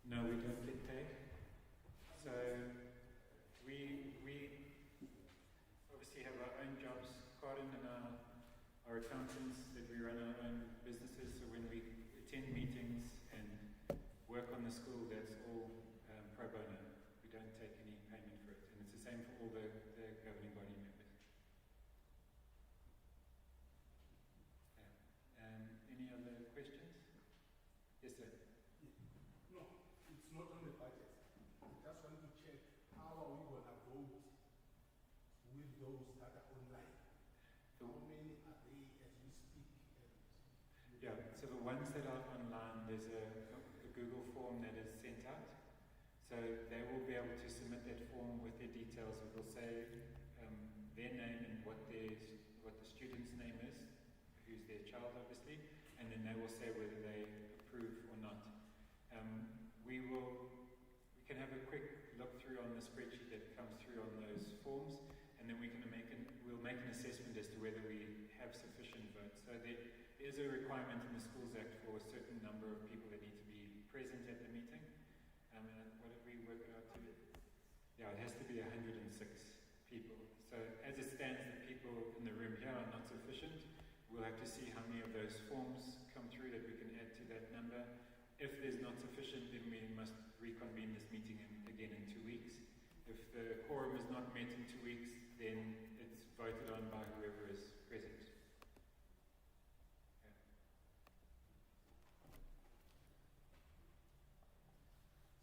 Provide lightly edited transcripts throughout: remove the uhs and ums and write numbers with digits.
No, we don't get paid. So we obviously have our own jobs. Karin and our accountants, that we run our own businesses. So when we attend meetings and work on the school, that's all pro bono. We don't take any payment for it. And it's the same for all the governing body members. Any other questions? Yes, sir. No, it's not on the budget. I just want to check how are we going to vote with those that are online. How many are they as we speak? Yeah, so the ones that are online, there's a Google form that is sent out. So they will be able to submit that form with their details. It will say their name and what the student's name is, who's their child obviously, and then they will say whether they approve or not. We can have a quick look through on the spreadsheet that comes through on those forms, and then we'll make an assessment as to whether we have sufficient votes. So there is a requirement in the Schools Act for a certain number of people that need to be present at the meeting. And what did we work it out to? Yeah, it has to be 106 people. So as it stands, the people in the room here are not sufficient. We'll have to see how many of those forms come through that we can add to that number. If there's not sufficient, then we must reconvene this meeting again in 2 weeks. If the quorum is not met in 2 weeks, then it's voted on by whoever is present.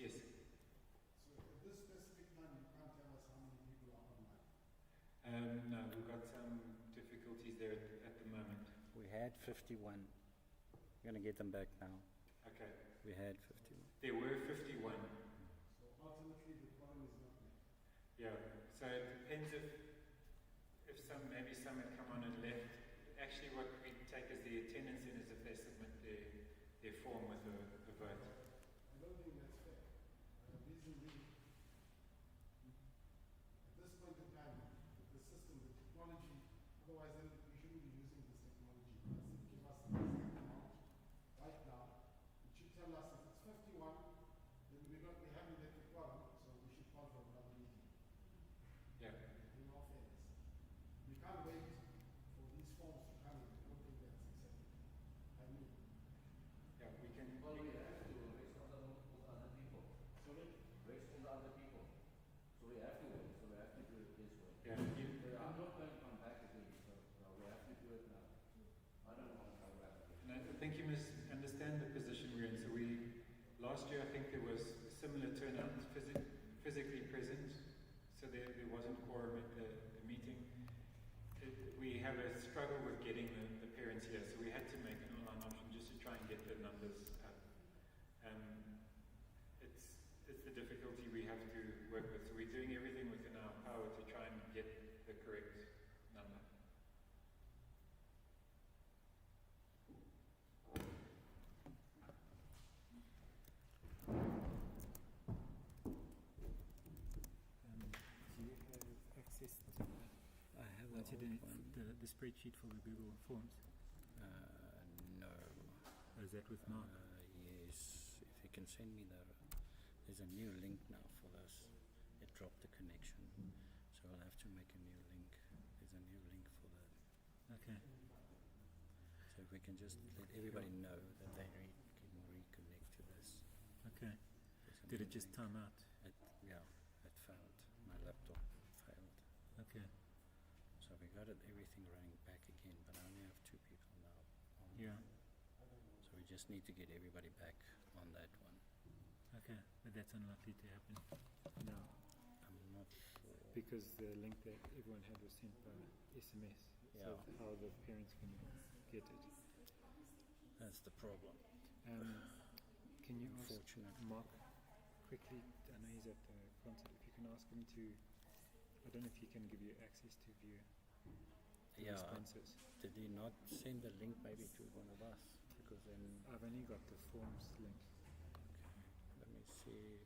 Yes. So at this specific time, you can't tell us how many people are online? No, we've got some difficulties there at the moment. We had 51. We're going to get them back now. Okay. We had 51. There were 51. So ultimately, the quorum is not met. Yeah. So it depends if maybe some had come on and left. Actually, what we take as the attendance in is if they submit their form with a vote. I don't think that's fair. Reason being, at this point in time, the system, the technology, otherwise then we shouldn't be using this technology. It give us the exact amount right now. It should tell us if it's 51, then we haven't met the quorum, so we should call for another meeting. Yeah. In all fairness. We can't wait for these forms to come in. I don't think that's acceptable. I mean. Yeah, we can. Well, we have to raise all the other people. Sorry? Raise all the other people. So we have to wait. So we have to do it this way. Yeah. I'm not going to come back again. So no, we have to do it now. I don't want to come back again. And I think you must understand the position we're in. So last year I think there was a similar turnout physically present. So there wasn't quorum at the meeting. We have a struggle with getting the parents here, so we had to make an online option just to try and get the numbers up. It's the difficulty we have to work with. So we're doing everything within our power to try and get the correct number. Do you have access to I have once you the did old one. the spreadsheet for the Google Forms? No. Or is that with Mark? Yes. If you can send me there's a new link now for this. It dropped the connection. So I'll have to make a new link. There's a new link for that. Okay. So if we can just let everybody know that they can reconnect to this. Okay. There's a Did new it just link. time out? Yeah, it failed. My laptop failed. Okay. So we got everything running back again, but I only have 2 people now. Yeah. So we just need to get everybody back on that one. Okay. But that's unlikely to happen. No. I'm not sure. Because the link that everyone had was sent by SMS. So Yeah. how the parents can get it. That's the problem. Can you ask Unfortunately. Mark quickly? I know he's at the concert. If you can ask him to, I don't know if he can give you access to view the Yeah. responses. Did he not send the link maybe to one of us? Because then, I've only got the forms link. let me see.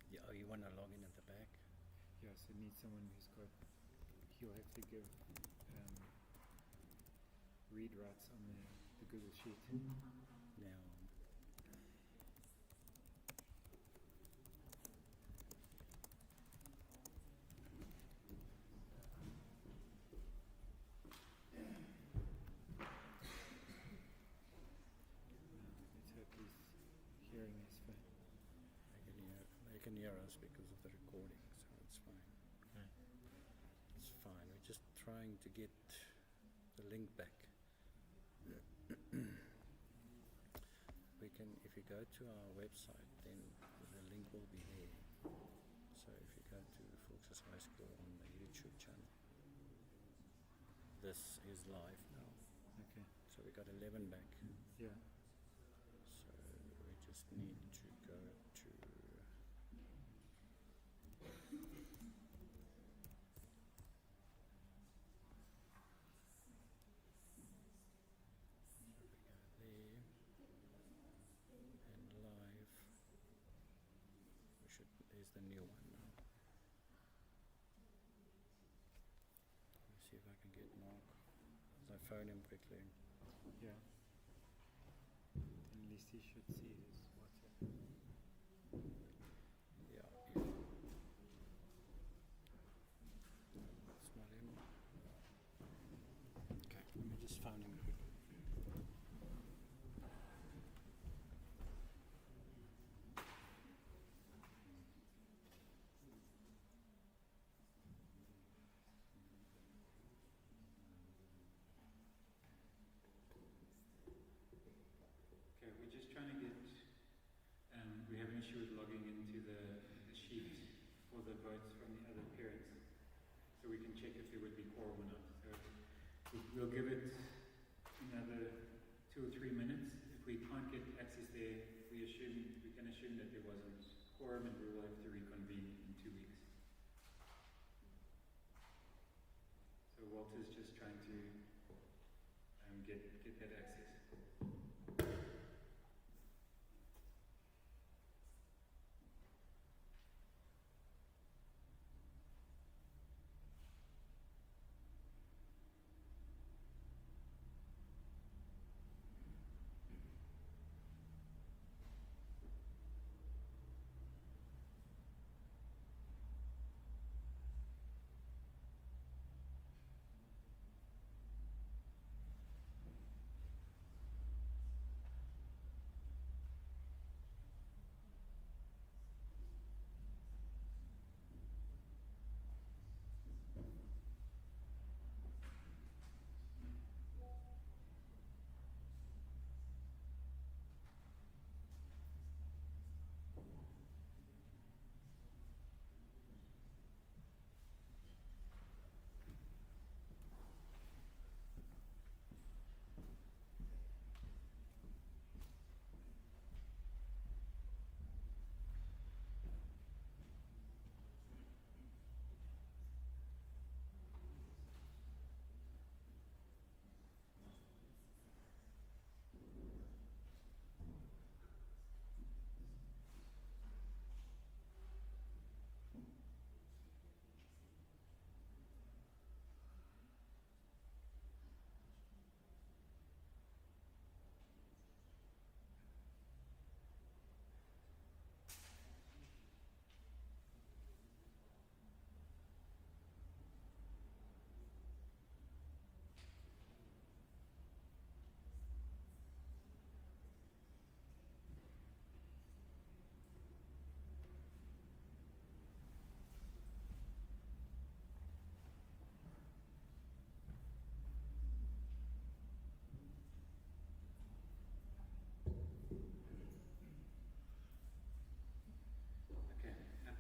Yeah, oh, you want to log in at the back? Yeah, so it needs someone who's got, he'll have to give read writes on the Google Sheet. Now, hear us because of the recording, so it's fine. Okay. It's fine. We're just trying to get the link back. We can, if you go to our website, then the link will be there. So if you go to Fox's High School on the YouTube channel, this is live now. Okay. So we got 11 back. Yeah. So we just need to go to there and live. We should, there's the new one now. Let me see if I can get Mark. So I phone him quickly. Yeah. At least he should see his WhatsApp. Yeah, it's not him. Okay, let me just phone him quickly. Okay, we're just trying to get, we have an issue with logging into the sheet for the votes from the other parents. So we can check if there would be quorum or not. So we'll give it another 2 or 3 minutes. If we can't get access there, we can assume that there wasn't quorum and we will have to reconvene in 2 weeks. So Walter's just trying to get that access.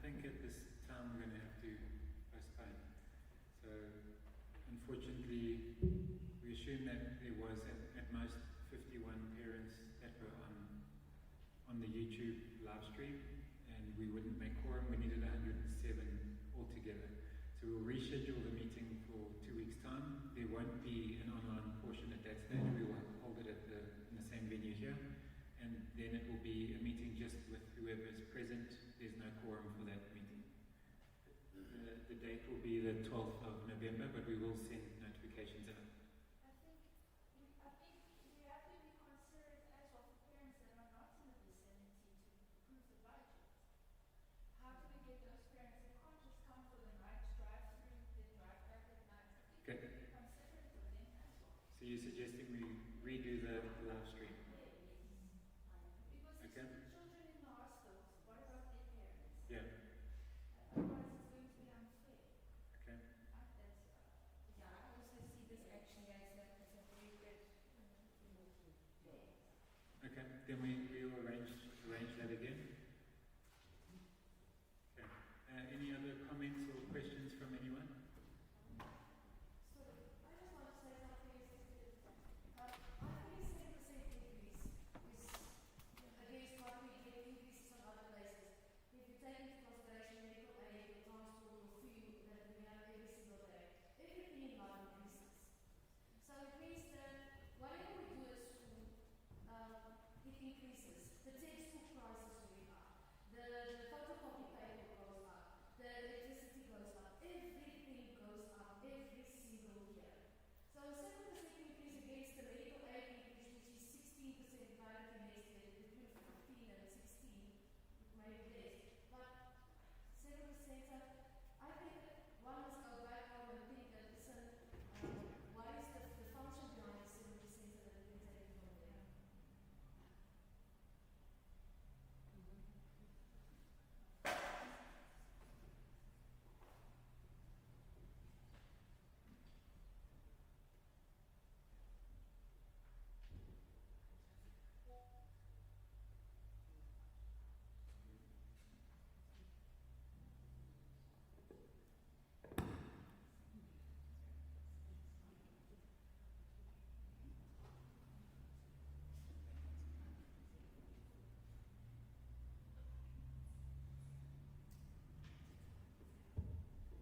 think at this time we're going to have to postpone. So unfortunately, we assume that there was at most 51 parents that were on the YouTube live stream, and we wouldn't make quorum. We needed 107 altogether. So we'll reschedule the meeting for 2 weeks' time. There won't be an online portion at that stage. We will hold it at in the same venue here. And then it will be a meeting just with whoever is present. There's no quorum for that meeting. The date will be the 12th of November, but we will send notifications out. I think we have to be considerate as well for parents that are not in the vicinity to approve the budget. How do we get those parents? They can't just come for the night, drive through, then drive back at night. I think we have to be considerate of them as well. So you're suggesting we redo the live stream? Because Okay. the children in the hostels, what about their parents? Yeah. then we'll arrange that again. Okay. Any other comments or questions from anyone? So, I just want to say something. I think 7% increase is against what we get increases on other places. If you take into consideration medical aid, your transport, your fuel that we have every single day, everything in life increases. So it means that whatever we do at school, it increases. The textbook prices went up. The photocopy paper goes up. The electricity goes up. Everything goes up every single year. So a 7% increase against the medical aid increase, which is 16% private next year, between 15 and 16, maybe less. But 7%, I think that one must go back home and think that, listen, what is the function behind the 7% so that we can take it from there?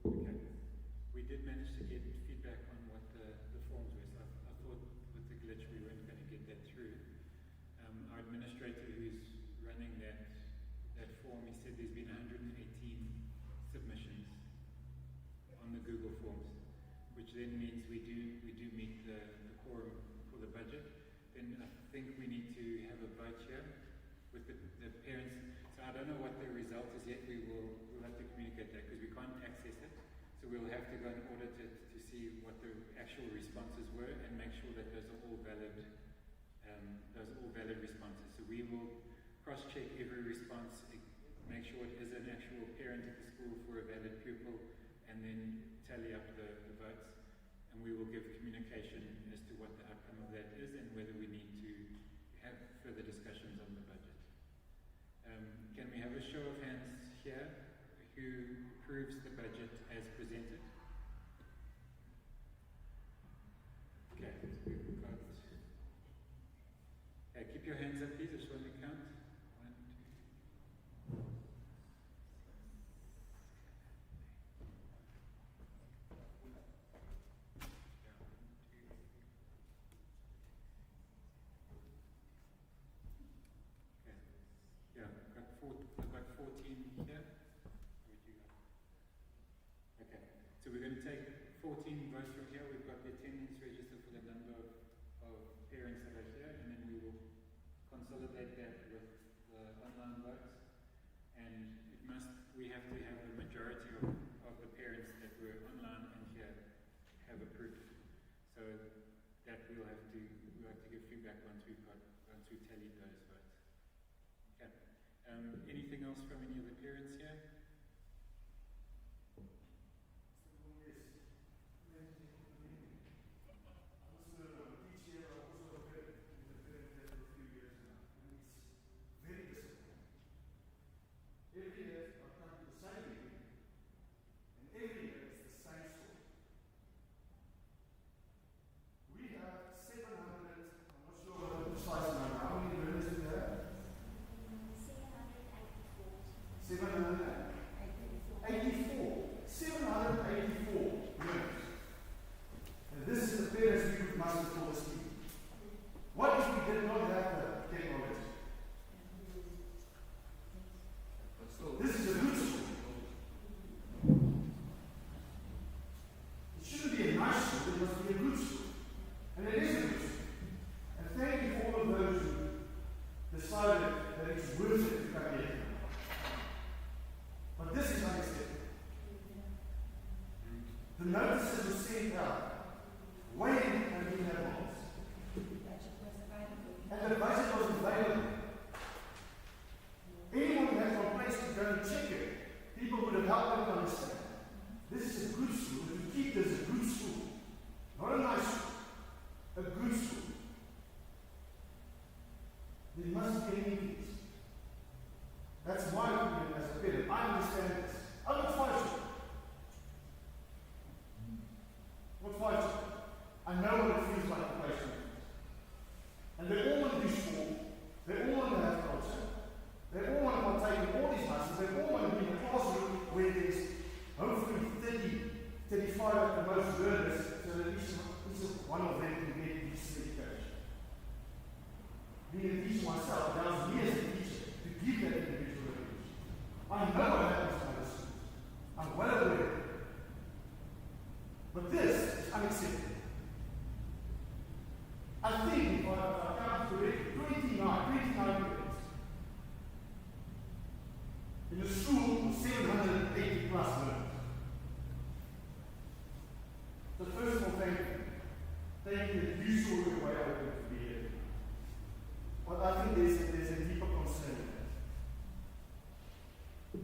Okay. We did manage to get feedback on what the forms were, so I thought with the glitch we weren't going to get that through. Our administrator who's running that form, he said there's been 118 submissions on the Google Forms, which then means we do meet the quorum for the budget. Then I think we need to have a vote here with the parents. So I don't know what the result is yet. We'll have to communicate that because we can't access it. So we'll have to go and audit it to see what the actual responses were and make sure that those are all valid. Responses. So we will cross-check every response, make sure it is an actual parent at the school for a valid pupil, and then tally up the votes. And we will give communication as to what the outcome of that is and whether we need to have further discussions on the budget. Can we have a show of hands here who approves the budget as presented? Okay, we've got. Okay, keep your hands up, please. I just want to count. 1, 2. Okay. Yeah, I've got 14 here. What do you got? Okay, so we're going to take 14 votes from here. We've got the attendance register for the number of parents that are here, and then we will consolidate that with the online votes. And we have to have the majority of the parents that were online and here have approved it. So that we'll have to give feedback once we've tallied those votes. Okay. Anything else from any of the parents here? Seven hundred. There must be any means. That's my opinion as a parent. I understand this. I've got 5 children. What 5 children? I know what it feels like to play school. And they all want to do school. They all want to have culture. They all want to partake in all these lessons. They all want to be in a classroom where there's hopefully 30, 35 at the most learners, so that at least one of them can get decent education. Being a teacher myself, I was years as a teacher to give that individual education. I know what happens to other schools. I'm well aware of it. But this is unacceptable. I think, if I count correctly, 29 units in a school of 780 plus learners. So first of all, thank you. Thank you that you saw the way I wanted to be here. But I think there's a deeper concern in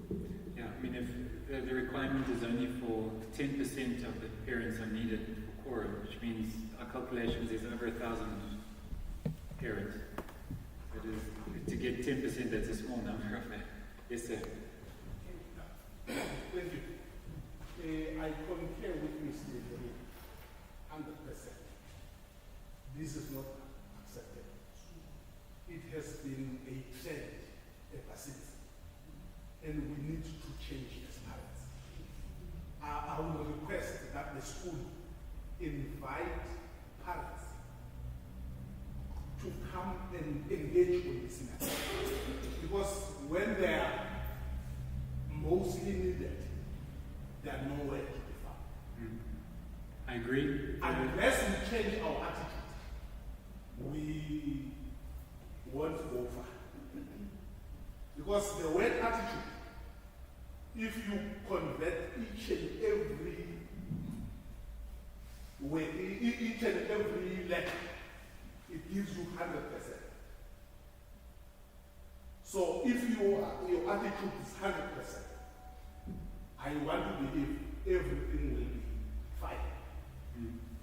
that. Yeah, I mean, if the requirement is only for 10% of the parents are needed for quorum, which means our calculations is over 1,000 parents. That is, to get 10%, that's a small number of that. Yes, sir. Thank you. I concur with Mr. Ibrahim 100%. This is not acceptable. It has been a trend ever since, and we need to change as parents. I will request that the school invite parents to come and engage with this matter, because when they are mostly needed, they are nowhere to be found. I agree. Unless we change our attitude, we won't go far. Because the word attitude, if you convert each and every way, each and every letter, it gives you 100%. So if your attitude is 100%, I want to believe everything will be fine.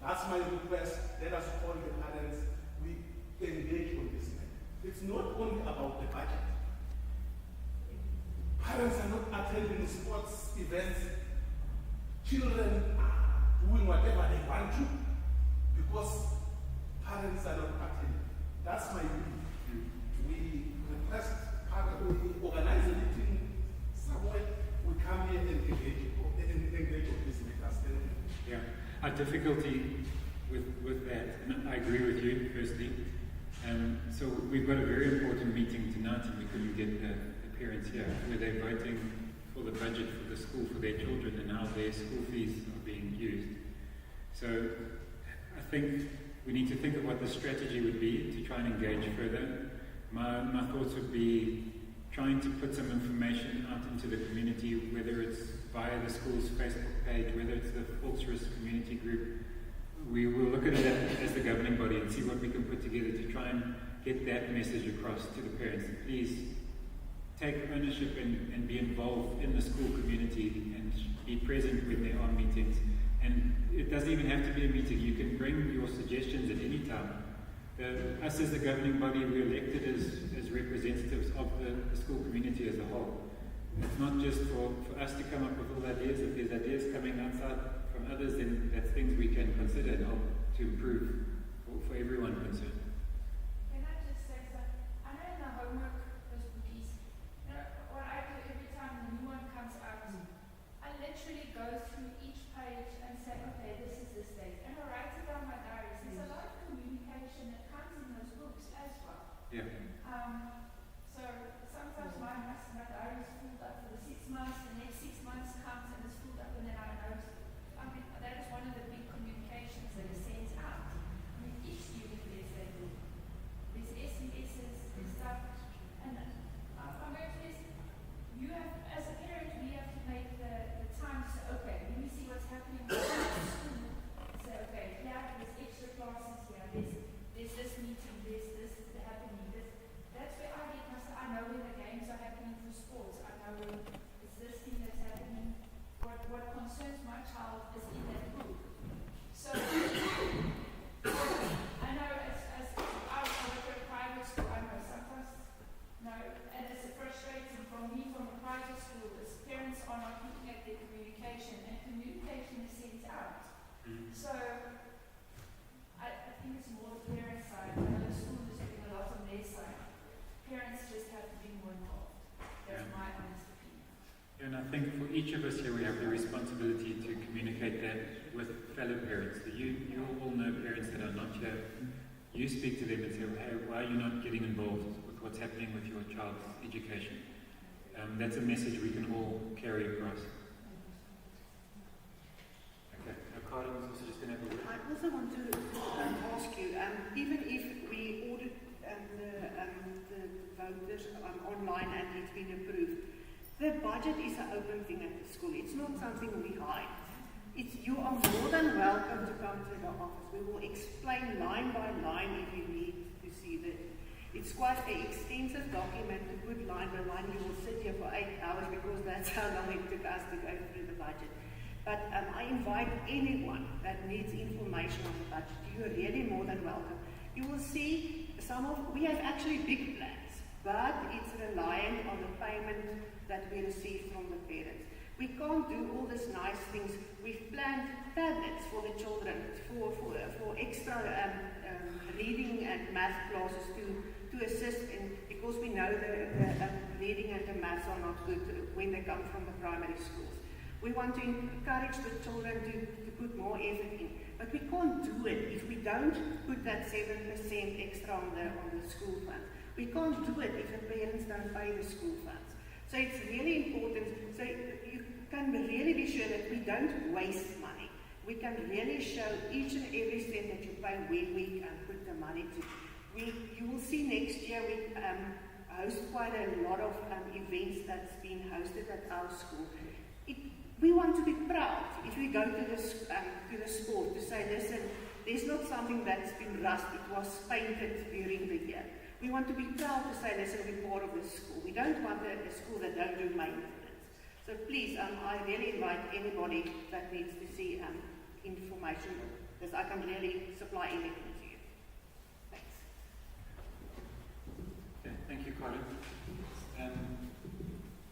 That's my request. Let us call the parents. We engage on this matter. It's not only about the budget. Parents are not attending sports events. Children are doing whatever they want to because parents are not attending. That's my view. We request parents, we organize a meeting somewhere. We come here and engage on this matter. Yeah. Our difficulty with that, and I agree with you, firstly. So we've got a very important meeting tonight, and we couldn't get the parents here, where they're voting for the budget for the school for their children and how their school fees are being used. So I think we need to think of what the strategy would be to try and engage further. My thoughts would be trying to put some information out into the community, whether it's via the school's Facebook page, whether it's the Volksrust community group. We will look at it as the governing body and see what we can put together to try and get that message across to the parents. Please take ownership and be involved in the school community and be present when there are meetings. And it doesn't even have to be a meeting. You can bring your suggestions at any time. Us as the governing body, we're elected as representatives of the school community as a whole. It's not just for us to come up with all ideas. If there's ideas coming outside from others, then that's things we can consider and help to improve for everyone concerned. Can I just say something? I know in the homework, those bookies, you know, what I do every time the new one comes out, I literally go through each page and say, okay, this is this date. And I write it down my diaries. There's a lot of communication that comes in those books as well. Yeah. So sometimes my diary is filled up for the 6 months, the next 6 months comes and it's filled up, and then I notice. I mean, that is one of the big communications that is sent out. I mean, each student there's SMSs, there's stuff, and I'm going to listen. You have, as a parent, we have to make the time to say, okay, let me see what's happening in school. Say, okay, yeah, there's extra classes here, there's this meeting, there's this happening, that's where I get myself. I know when the games are happening for sports. I know when it's this thing that's happening. What concerns my child And I think for each of us here, we have the responsibility to communicate that with fellow parents. So you all know parents that are not here. You speak to them and say, hey, why are you not getting involved with what's happening with your child's education? That's a message we can all carry across. Okay, Carla was also just going to have a word. I also want to ask you, even if we ordered the voters online and it's been approved, the budget is an open thing at the school. It's not something we hide. You are more than welcome to come to the office. We will explain line by line if you need to see that. It's quite an extensive document to put line by line. You will sit here for 8 hours because that's how long it took us to go through the budget. But I invite anyone that needs information on the budget. You're really more than welcome. You will see we have actually big plans, but it's reliant on the payment that we receive from the parents. We can't do all these nice things. We've planned tablets for the children, for extra reading and math classes to assist in, because we know the reading and the maths are not good when they come from the primary schools. We want to encourage the children to put more effort in, but we can't do it if we don't put that 7% extra on the school funds. We can't do it if the parents don't pay the school funds. So it's really important. So you can really be sure that we don't waste money. We can really show each and every cent that you pay where we can put the money to. You will see next year we host quite a lot of events that's been hosted at our school. We want to be proud if we go to the sport to say, listen, there's not something that's been rushed, it was painted during the year. We want to be proud to say, listen, we're part of the school. We don't want a school that don't do maintenance. So please, I really invite anybody that needs to see information, because I can really supply anything to you. Thanks. Okay, thank you, Colin.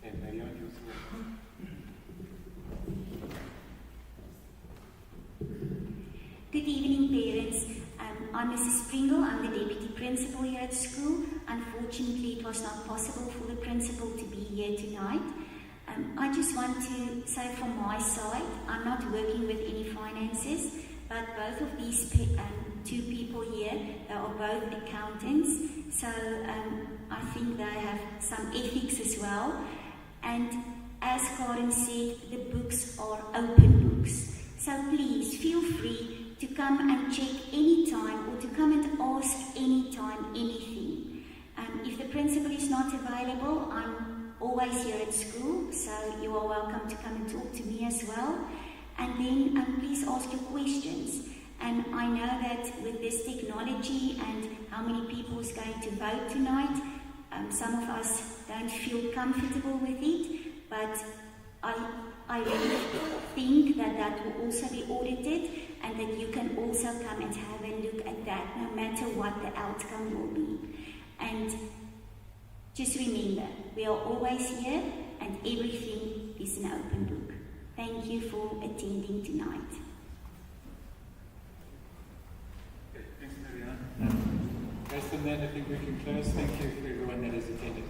Okay, Marianne, you also welcome. Good evening, parents. I'm Mrs. Pringle. I'm the Deputy Principal here at school. Unfortunately, it was not possible for the Principal to be here tonight. I just want to say from my side, I'm not working with any finances, but both of these two people here, they are both accountants, so I think they have some ethics as well. And as Karen said, the books are open books. So please feel free to come and check anytime or to come and ask anytime anything. If the Principal is not available, I'm always here at school, so you are welcome to come and talk to me as well. And then please ask your questions. And I know that with this technology and how many people is going to vote tonight, some of us don't feel comfortable with it, but I really think that will also be audited, and that you can also come and have a look at that, no matter what the outcome will be. And just remember, we are always here, and everything is an open book. Thank you for attending tonight. Okay, thanks, Marianne. Based on that, I think we can close. Thank you for everyone that has attended.